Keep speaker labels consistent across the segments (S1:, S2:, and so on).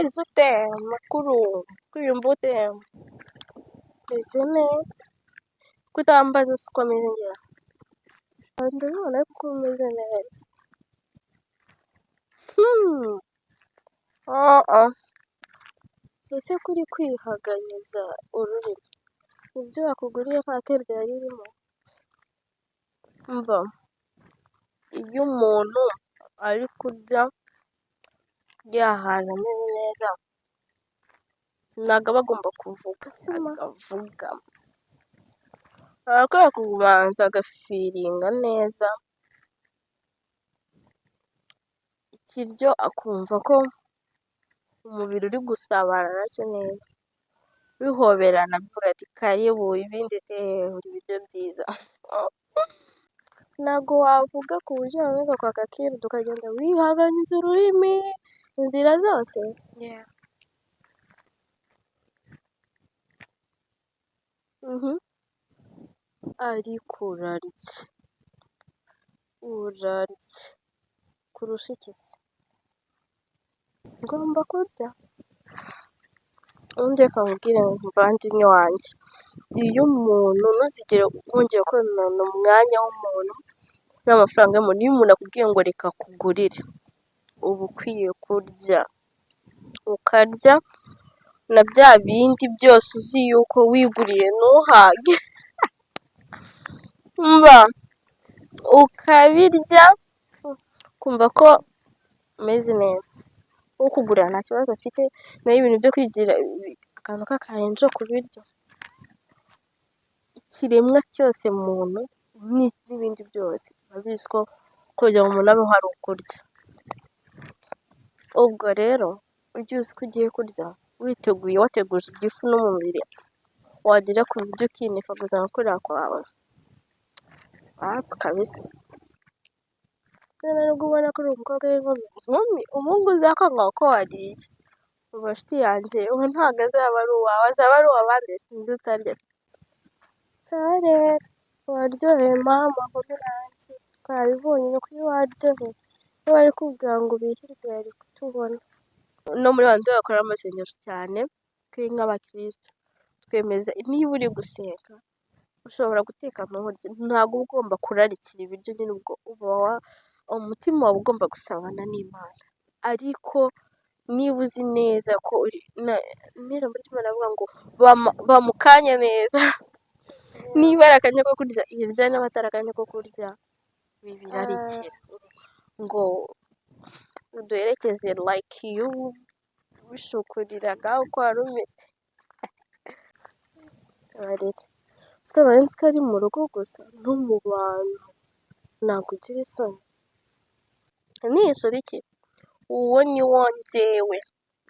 S1: umeze ute makuru kwiyumva ute meze neza kutambaza uko ameze ngira ndabona ko umeze neza ese kuri kwihaganiza ururimi ibyo bakuguriye nta terwa yari irimo mva iyo umuntu ari kurya yahaza ameze neza ntabwo aba agomba kuvuga akavuga arakwiye kubanza agafiringa neza ikiryo akumva ko umubiri uri gusabana nacyo neza bihoberana bivuga ati karibu ibindi uri ibiryo byiza ntabwo wavuga ku buryo wamenya kwa kakira tukagenda wihaganiza ururimi inzira zose ariko uraritse kurusha iki se ngomba kurya undi reka nkubwire muvandimwe wanjye iyo umuntu ntuzigere wongera konona umwanya w'umuntu n'amafaranga y'umuntu iyo umuntu akubwiye ngo reka kugurire uba ukwiye kurya ukarya na bya bindi byose uzi yuko wiguriye ntuhage mba ukabirya kumva ko umeze neza ukugura nta kibazo afite nayo ibintu byo kwigira akantu k'akarenjo ku biryo ikiremwa cyose muntu n'ibindi byose urabizi ko kugira ngo umuntu abeho hari ukurya ubwo rero ujye uzi ko ugiye kurya witeguye wateguje igifu n'umubiri wagera ku buryo ukinifuza gukorera kwawe kabisa nubwo ubona ko uri umukobwa w'inkumi umuhungu uzakanga ko wariye ubu nshuti yanjye ubu ntabwo azaba ari uwawe azaba ari uw'abandi sinzi utarya rero waryoheye mama hobe nanjye twabibonye ni kuri waryoheye iyo bari kubwira ngo ubihirwe yari kutubona no muri bandi bakora amasengesho cyane twe nk'abakirisitu twemeza niba uri gusenga ushobora guteka ntuhurye ntabwo uba ugomba kurarikira ibiryo nyine ubwo uba umutima wawe ugomba gusabana n'Imana ariko niba uzi neza ko n'ijambo ry'Imana rivuga ngo bamukanye neza niba ari akanya ko kurya irya niba atari akanya ko kurya birarikira ngo uduherekeze like you wishukuriraga uko wari umeze sikaba nzi ko ari mu rugo gusa no mu bantu ntabwo ugira isoni nisura iki uwo ni wo njyewe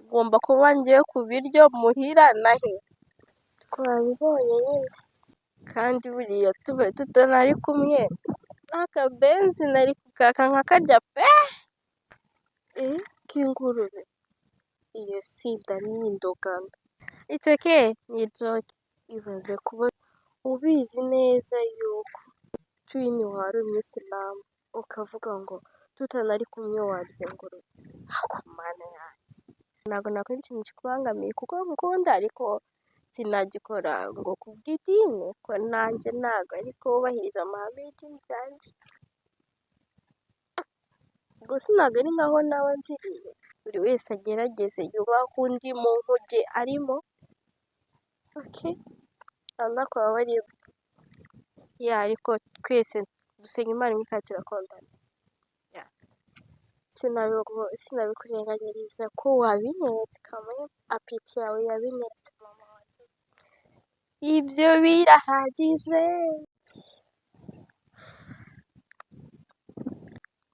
S1: ugomba kuba ngiye ku biryo muhira nahe twabibonye nyine kandi buriya tube tutanari kumwe akabenzi nari kukaka nkakarya pe k'ingurube iyo sida n'indogano it's okay ni joke ibaze kuba ubizi neza yuko twini wari umuyisilamu ukavuga ngo tutanari kumwe warya ingurube ako mana yanjye ntabwo nakora ikintu kikubangamiye kuko ngukunda ariko sinagikora ngo kubw'idini ko nanjye ntabwo ariko wubahiriza amahame y'idini ryanjye gusa ntabwo ari nkaho nawe nziriye buri wese agerageze yubahe undi mu nkuge arimo Allah kubabarira ariko twese dusenga Imana imwe kandi turakundana sinabikurenganyiriza ko wabinetse kamwe apeti yawe yabinetse mama wanjye ibyo birahagije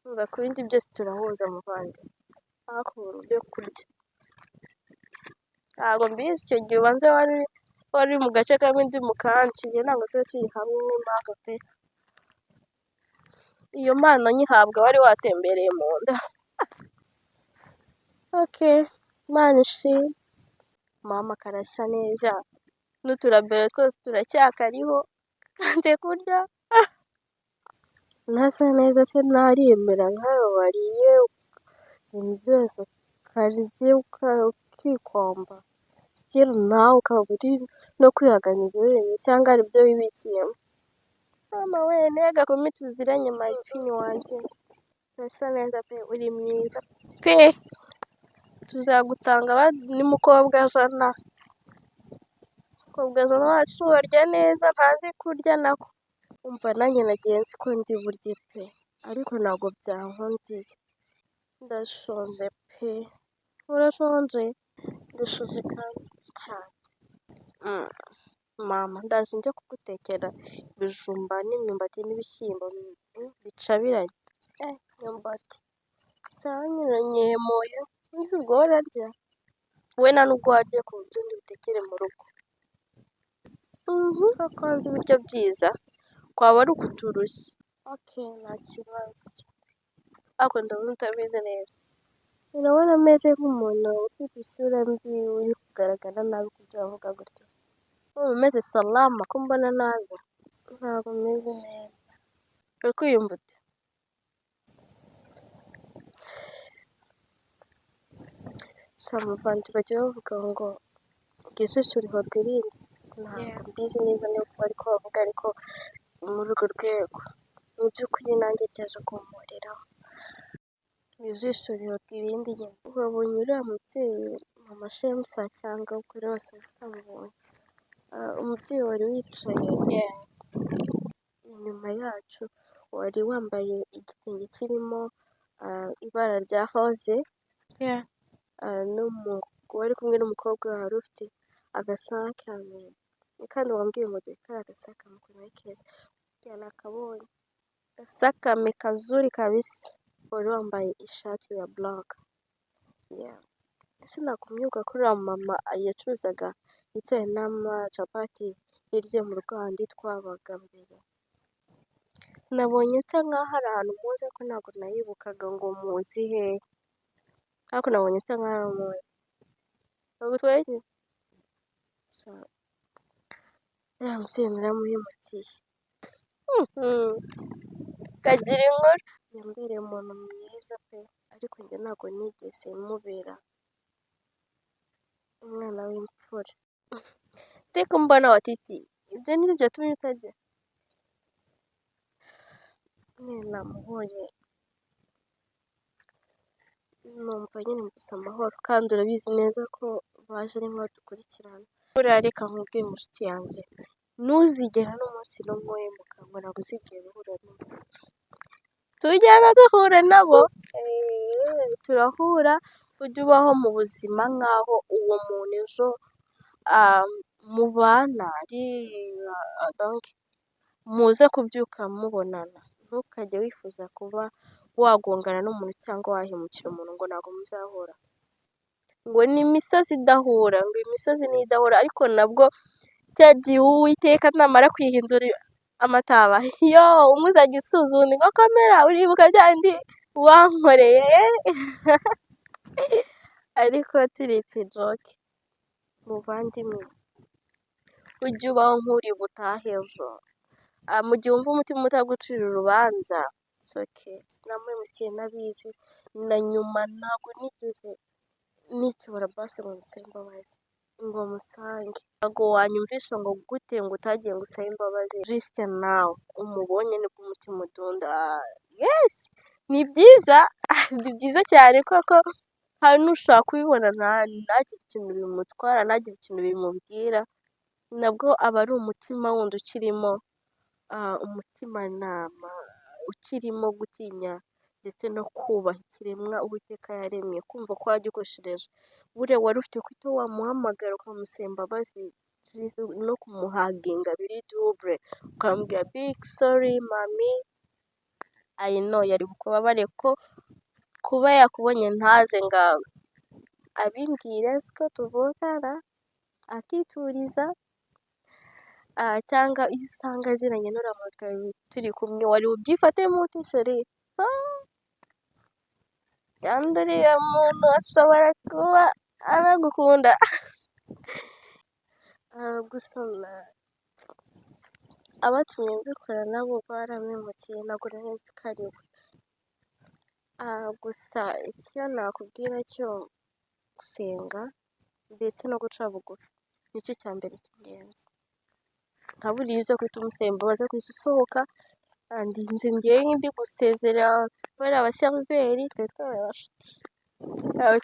S1: umva ku bindi byose turahuza muvandi ariko ubu byo kurya ntabwo mbizi icyo gihe ubanza wari mu gace kamwe ndi mu kandi ntabwo tuba turi hamwe n'impaka pe iyo mana nyihabwa wari watembereye mu nda mana ishimwe mama karashya neza n'uturabero twose turacyakariho kandi kurya ntasa neza se naremera nkawe wariye ibintu byose ukarya ukikomba still nawe ukaba uri no kwihaganira ururimi cyangwa hari ibyo wibikiyemo. Mama we ntega kumi tuziranye my queen wanjye, urasa neza pe, uri mwiza pe, tuzagutanga ni mukobwa jana. Mukobwa jana wacu arya neza ntazi kurya nako. Umva nanjye nagiye nzi ko ndi burye pe, ariko ntabwo byankundiye. Ndashonje pe. Urashonje? Ndashonje kandi cyane. Mama ndaje njye kugutekera ibijumba n'imyumbati n'ibishyimbo bicabiranye. Imyumbati sawa nyine nyemoye, nzi ubwo wararya we nta nubwo warya ku buryo ndibutekere mu rugo. Koko nzi ibiryo byiza kwaba ari ukuturushya. Okay, nta kibazo, ariko ndabona utabizi neza. Urabona ameze nk'umuntu ufite isura mbi uri kugaragara nabi ku byo bavuga gutyo. Uba umeze salama ko mbona naza. Ntabwo meze neza. Uri kwiyumva ute? Samuvandi bajya bavuga ngo ijisho rihorwa irindi. Ntabwo mbizi neza niba ariko bavuga, ariko muri urwo rwego mu by'ukuri nanjye ryaje kumpuriraho. Ijisho rihorwa irindi nyine. Wabonye uriya mubyeyi mama Shemusa cyangwa kuri bose batamubonye? Umubyeyi wari wicaye inyuma yacu, wari wambaye igitenge kirimo ibara rya hoze, wari kumwe n'umukobwa wari ufite agasakame, kandi wambwiye ngo dore kariya gasakame ukuntu ari keza. Nakabonye gasakame kazuri kabisa, wari wambaye ishati ya black. Ese nakumyuka kuri uriya mama yacuruzaga icyayi n'amacapati hirya mu Rwanda twabaga mbere. Nabonye nsa nkaho hari ahantu muzi ariko ntabwo nayibukaga ngo muzi hehe, ariko nabonye nsa nkaho muzi. Ntabwo twari uriya mubyeyi naramuhemukiye. Kagira inkuru. Yambereye umuntu mwiza pe, ariko njye ntabwo nigeze mubera umwana w'imfura. Siko mbona watiti, ibyo nibyo byatumye utajya. Namubonye numva nyine mbese amahoro, kandi urabizi neza ko baje ari nk'aho dukurikirana. Buriya reka nkubwire inshuti yanjye, ntuzigera n'umunsi n'umwe wimuka ngo ntabwo uzigera uhura nabo. Tujyana duhura nabo, turahura. Ujye ubaho mu buzima nk'aho uwo muntu ejo mubana ari muze kubyuka mubonana. Ntukajye wifuza kuba wagongana n'umuntu cyangwa wahemukira umuntu ngo ntabwo muzahura. Ngo ni imisozi idahura, ngo imisozi ni idahura, ariko nabwo cya gihe Uwiteka namara kwihindura amataba, umwe uzajya usuzuma ngo kamera uribuka byandi wankoreye. Ariko turetse joke, muvandimwe, ujye ubaho nk'uri butahe ejo. Mu gihe wumva umutima utagucira urubanza, sinamuhemukiye nabizi, na nyuma ntabwo nigeze nikibura basi ngo musabe imbabazi, ngo musange. Ntabwo wanyumvisha ngo gute ngo utagiye ngo usabe imbabazi, juste nawe umubonye nibwo umutima udunda. Yes, ni byiza, ni byiza cyane koko. Hari n'ushaka kubibona ntagire ikintu bimutwara, ntagire ikintu bimubwira, nabwo aba ari umutima wundi ukirimo, umutimanama ukirimo gutinya ndetse no kubaha ikiremwa Uwiteka yaremye, kumva ko wagikoresheje. Buriya wari ufite kwita wamuhamagara ukamusaba imbabazi no kumuhaginga biri double, ukamubwira big sorry mami, I know yari bukubabare ko kuba yakubonye ntaze ngo abimbwire siko tuvukana akituriza, cyangwa iyo usanga aziranye n'uriya muntu twari turi kumwe wari bubyifatemo ute sheri? Kandi uriya muntu ashobora kuba anagukunda. Gusa abatumye mbikora nabo barampemukiye, ntabwo nari nzi ko ari we. Gusa icyo nakubwira cyo gusenga ndetse no guca bugufi nicyo cya mbere cy'ingenzi. nka buriya uza guhita umusaba imbabazi gusa usohoka kandi nzi ngewe ndi gusezera bariya abaseriveri twari twabaye abashuti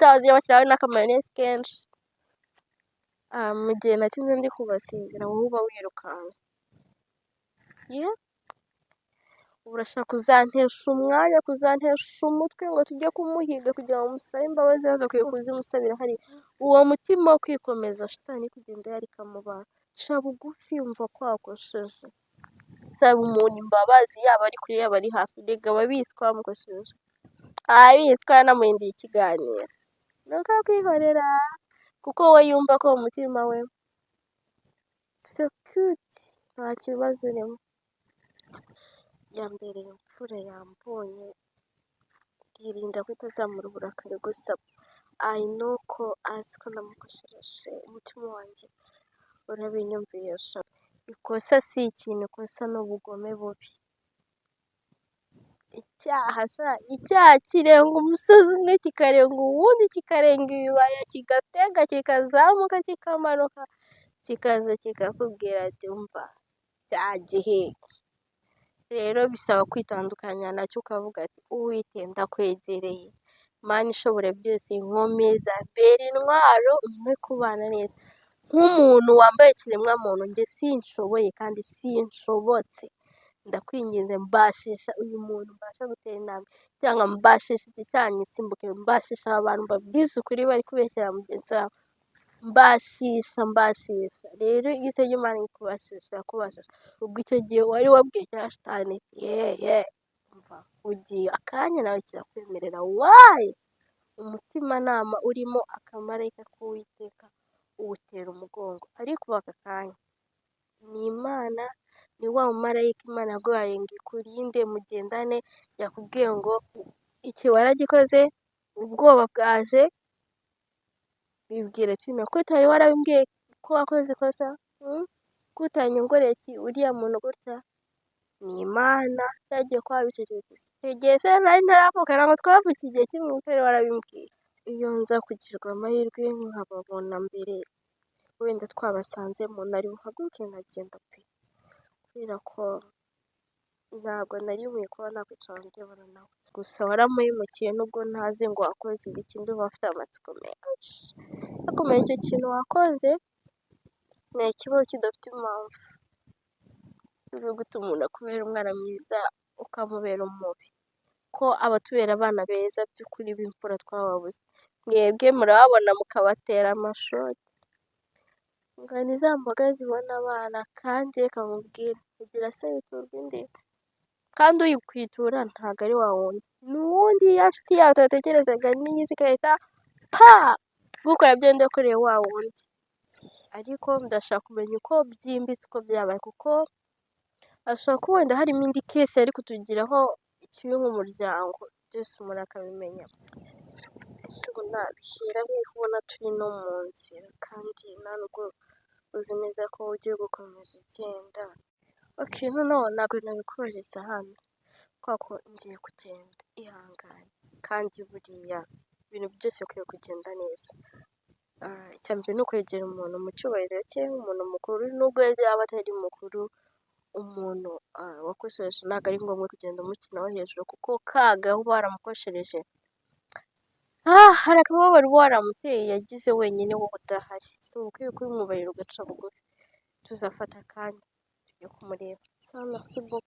S1: cyangwa bashyiraho n'akamayonezi kenshi mu gihe nakize ndi kubasezera wowe uba wirukanka urashaka kuzantesha umwanya kuzantesha umutwe ngo tujye kumuhiga kugira ngo umusabe imbabazi bagakwiye kuzimusabira hari uwo mutima wo kwikomeza shitani kugenda yari kamubara sha bugufi yumva kwakosheje saba umuntu imbabazi yaba ari kure yaba ari hafi rega ababizi twamukosheje abizi twanamuhinduye ikiganiro nuko kwihorera kuko we yumva ko mu mutima we so cute nta kibazo urimo yambereye imfura yambonye yirinda ko itazamura uburakari gusa I know ko azi ko namukoshereje umutima wanjye urabinyumvisha ikosa si ikintu ikosa n'ubugome bubi icyaha kirenga umusozi umwe kikarenga uwundi kikarenga ibibaya kigatega kikazamuka kikamanuka kikaza kikakubwira ati umva byagihe rero bisaba kwitandukanya nacyo ukavuga ati uwiteka ndakwegereye Mana ishobora byose nkomeza mbere intwaro umpe kubana neza nk'umuntu wambaye ikiremwamuntu njye sinshoboye kandi sinshobotse ndakwinginze mbashisha uyu muntu mbasha gutera intambwe cyangwa mbashisha iki cyanyu simbuke mbashisha abantu babwiza ukuri bari kubeshyera mugenzi wabo mbashisha rero iyo usabye Imana ikubashisha ubwo icyo gihe wari wabwiye cya shitani mva ugiye akanya nawe kirakwemerera wayi umutimanama urimo akamarayika k'Uwiteka uwutera umugongo ariko aka kanya ni Imana ni wa mumarayika Imana yaguhaye ngo ikurinde mugendane yakubwiye ngo iki waragikoze ubwoba bwaje bibwira ati ko utari warabimbwiye ko wakoze ikosa ko utanyongoreye ati uriya muntu gutya ni Imana yagiye kwa bicecetse igihe se nari ntaravuka ntabwo twavukiye igihe kimwe utari warabimbwiye iyo nza kugirwa amahirwe nkababona mbere wenda twabasanzemo nari buhaguruke nkagenda pe kubera ko ntabwo nari nkwiye kuba nakwicara ndebana nawe gusa waramuhemukiye nubwo ntazi ngo wakoze ibiki ndumva afite amatsiko menshi akomeye icyo kintu wakoze ni ikibazo kidafite impamvu uri guta umuntu akubera umwana mwiza ukamubera umubi ko abatubera abana beza by'ukuri b'imfura twababuze mwebwe murababona mukabatera amashoti ngo ni za mboga zibona abana kandi reka nkubwire ugira se witurwa indi kandi uyikwitura ntabwo ari wa wundi ni uwundi ya nshuti yawe utatekerezaga n'iyi igahita gukora byo yakoreye wa wundi ariko ndashaka kumenya uko byimbitse uko byabaye kuko ashobora kuba wenda harimo indi kese ari kutugiraho ikibi nk'umuryango byose umuntu akabimenya nabishyira nk'ubona turi no mu nzira kandi ntabwo uzi neza ko ugiye gukomeza ugenda noneho ntabwo nabikohereza hano kubera ko ngiye kugenda ihangane kandi buriya ibintu byose bikwiye kugenda neza icya mbere ni ukwegera umuntu mu cyubahiro cye umuntu mukuru nubwo yaba atari mukuru umuntu wakoshereje ntabwo ari ngombwa kugenda umukinaho hejuru kuko kaga uba waramukoshereje hari akababaro uba waramuteye yagize wenyine wowe udahari si ukwiye kubimwubahira ugaca bugufi tuzafata akanya tujye kumureba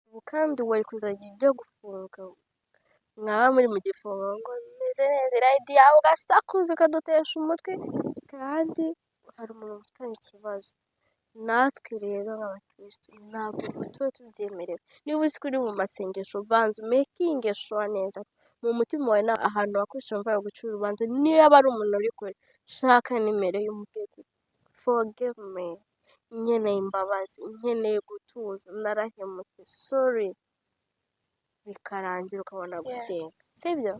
S1: ubu kandi wari kuzajya ujya gufunga mwaba muri mu gifungo ngo meze neza irayidi yawe ugasakuza ukadutesha umutwe kandi hari umuntu ufitanye ikibazo natwe rero nk'abakirisitu ntabwo tuba tubyemerewe niba uzi ko uri mu masengesho banza umekinge shuwa neza mu mutima wawe ahantu wakwishyura mvaye gucira urubanza niba ari umuntu uri kure shaka nimero y'umugezi forgive me nkeneye imbabazi nkeneye gutuza narahemutse sorry bikarangira ukabona gusenga sibyo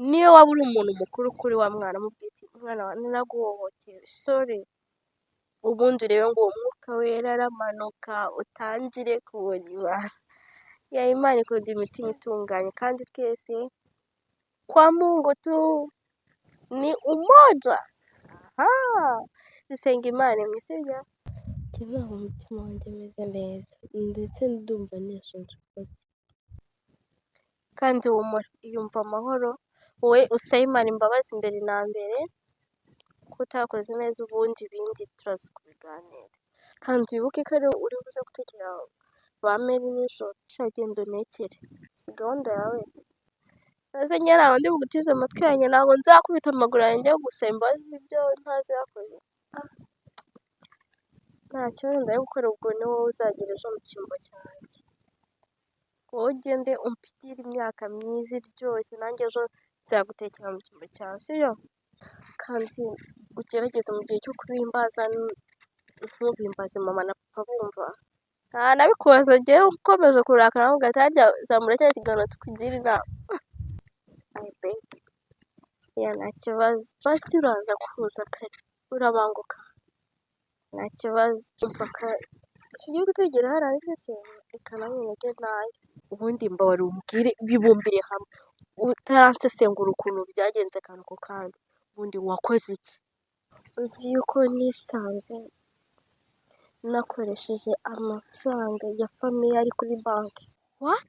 S1: niyo waba uri umuntu mukuru kuri wa mwana mubwite umwana wawe naraguhohoteye sorry ubundi urebe ngo uwo mwuka wera aramanuka utangire kubona ibara ya Imana ikunda imitima itunganye kandi twese kwa Mungu tu ni umoja dusenga Imana imwe sibyo? Njye mu mutima wanjye meze neza ndetse ndumva nishimye rwose. Kandi humura iyumva amahoro, wowe usabe Imana imbabazi mbere na mbere ko utakoze neza, ubundi ibindi turaza kubiganira. Kandi wibuke ko ari uri buze gutekera ba Mary nijoro, sha genda untekere, si gahunda yawe? Maze njye ntabwo ndi bugutize amatwi yanjye, ntabwo nzakubita amaguru yanjye yo gusaba imbabazi ibyo ntazi yakoze. Nta kibazo ndabikora, ubwo ni wowe uzagira ejo mu cyimbo cyanjye. Wowe ugende umpigire imyaka myiza iryoshye, nanjye ejo nzagutekera mu cyimbo cyawe sibyo? Kandi ugerageze mu gihe cyo kubimbaza ntubimbaze mama na papa bumva. Nabikubaza njyewe ukomeje kurakara ngo gatajya zamura cya kiganiro tukugira inama. I beg. Nta kibazo. Basi uraza kuza kare, urabanguka. Nta kibazo. Umva kare. Tugiye gutegera hariya ndetse reka nanjye ntege nayo. Ubundi mbabara umbwire bibumbire hamwe. Utaransesengura ukuntu byagenze akantu ku kandi. Ubundi wakoze iki? Uzi yuko nisanze nakoresheje amafaranga ya famiye ari kuri banki. What?